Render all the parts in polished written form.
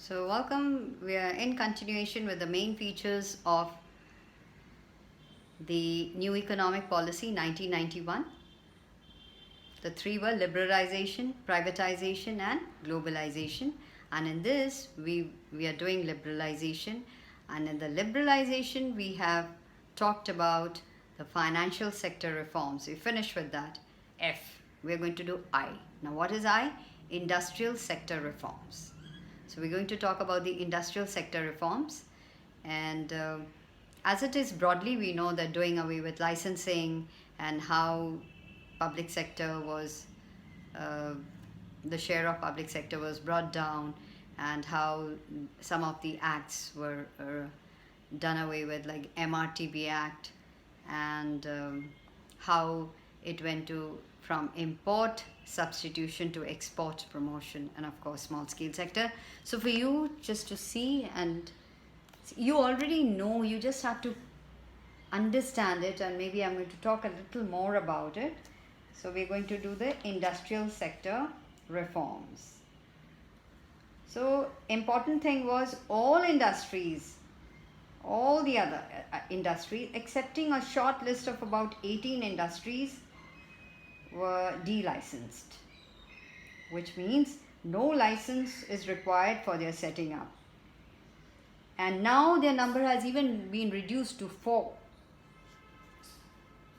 So welcome, we are in continuation with the main features of the New Economic Policy 1991. The three were liberalization, privatization and globalization, and in this we are doing liberalization, and in the liberalization we have talked about the financial sector reforms. We finished with that. F, we are going to do I. Now what is I? Industrial sector reforms. So we're going to talk about the industrial sector reforms, and as it is broadly, we know that doing away with licensing and how public sector was, the share of public sector was brought down, and how some of the acts were done away with, like MRTP Act, and how it went to from import substitution to export promotion, and of course small scale sector. So for you just to see, and you already know, you just have to understand it, and maybe I'm going to talk a little more about it. So we're going to do the industrial sector reforms. So important thing was all industries, all the other industries, excepting a short list of about 18 industries, were delicensed, which means no license is required for their setting up. And now their number has even been reduced to 4.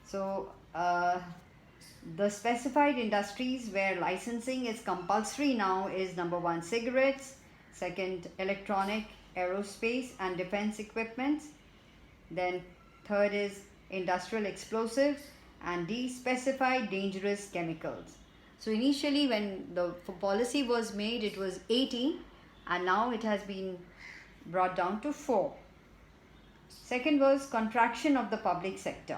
So the specified industries where licensing is compulsory now is number 1, cigarettes, second, electronic, aerospace and defense equipment, then third is industrial explosives, and D, specified dangerous chemicals. So initially when the policy was made, it was 18, and now it has been brought down to 4. Second was contraction of the public sector.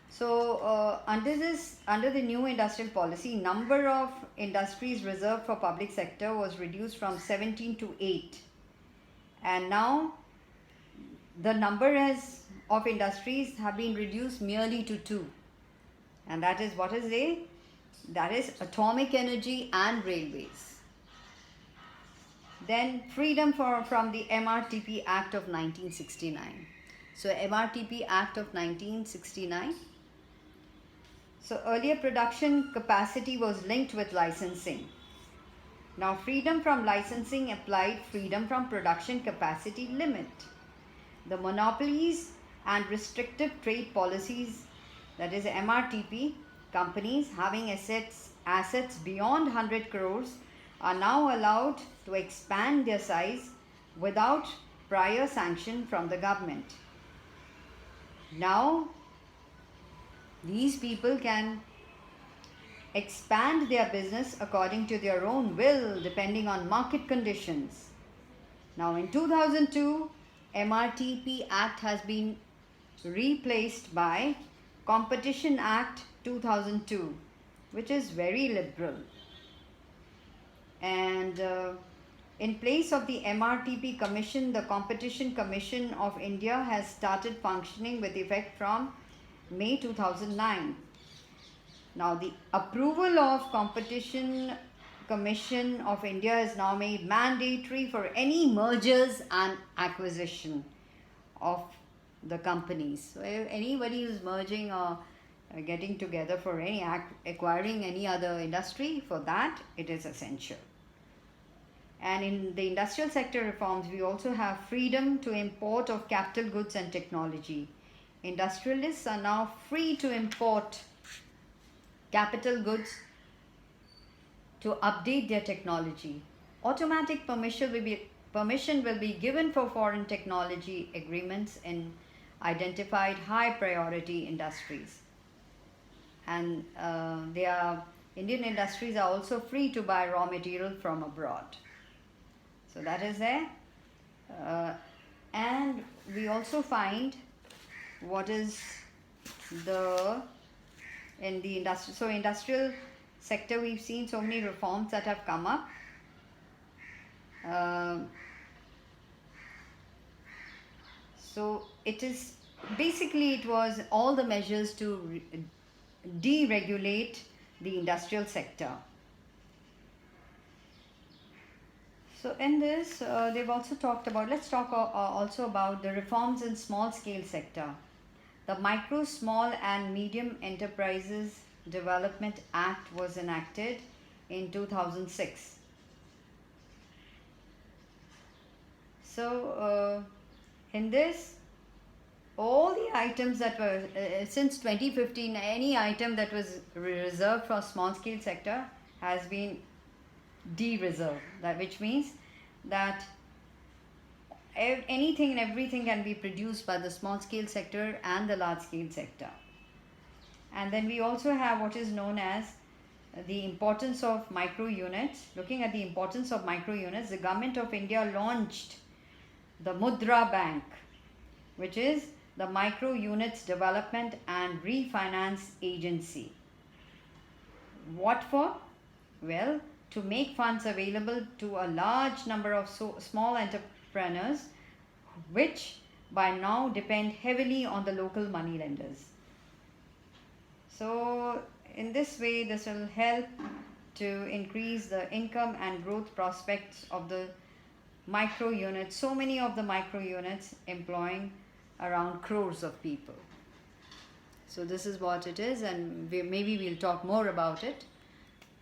So under the new industrial policy, number of industries reserved for public sector was reduced from 17 to 8, and now the number of industries have been reduced merely to 2, and that is, what is they? That is atomic energy and railways. Then freedom from the MRTP Act of 1969. So MRTP Act of 1969. So earlier production capacity was linked with licensing. Now freedom from licensing applied freedom from production capacity limit. The monopolies and restrictive trade policies, that is MRTP, companies having assets beyond 100 crores are now allowed to expand their size without prior sanction from the government. Now these people can expand their business according to their own will, depending on market conditions. Now in 2002, MRTP Act has been replaced by Competition Act 2002, which is very liberal. And in place of the MRTP Commission, the Competition Commission of India has started functioning with effect from May 2009. Now the approval of Competition Commission of India is now made mandatory for any mergers and acquisition of the companies. So if anybody who's merging or getting together for any acquiring any other industry, for that it is essential. And in the industrial sector reforms, we also have freedom to import of capital goods and technology. Industrialists are now free to import capital goods to update their technology. Automatic permission will be given for foreign technology agreements in identified high priority industries. And Indian industries are also free to buy raw material from abroad. So that is there. And we also find what is in the industry. So industrial sector, we've seen so many reforms that have come up. So it is basically, it was all the measures to deregulate the industrial sector. So in this, they've also talked about, let's talk also about the reforms in small scale sector. The Micro, Small and Medium Enterprises Development Act was enacted in 2006. So in this, all the items that were since 2015, any item that was reserved for small scale sector has been de-reserved, that which means that anything and everything can be produced by the small scale sector and the large scale sector. And then we also have what is known as the importance of micro units. Looking at the importance of micro units, the government of India launched the Mudra Bank, which is the Micro Units Development and Refinance Agency. What for? Well, to make funds available to a large number of small entrepreneurs, which by now depend heavily on the local money lenders. So in this way, this will help to increase the income and growth prospects of the micro units. So many of the micro units employing around crores of people. So this is what it is, and maybe we'll talk more about it.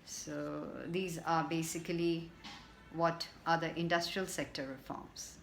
So these are basically what are the industrial sector reforms.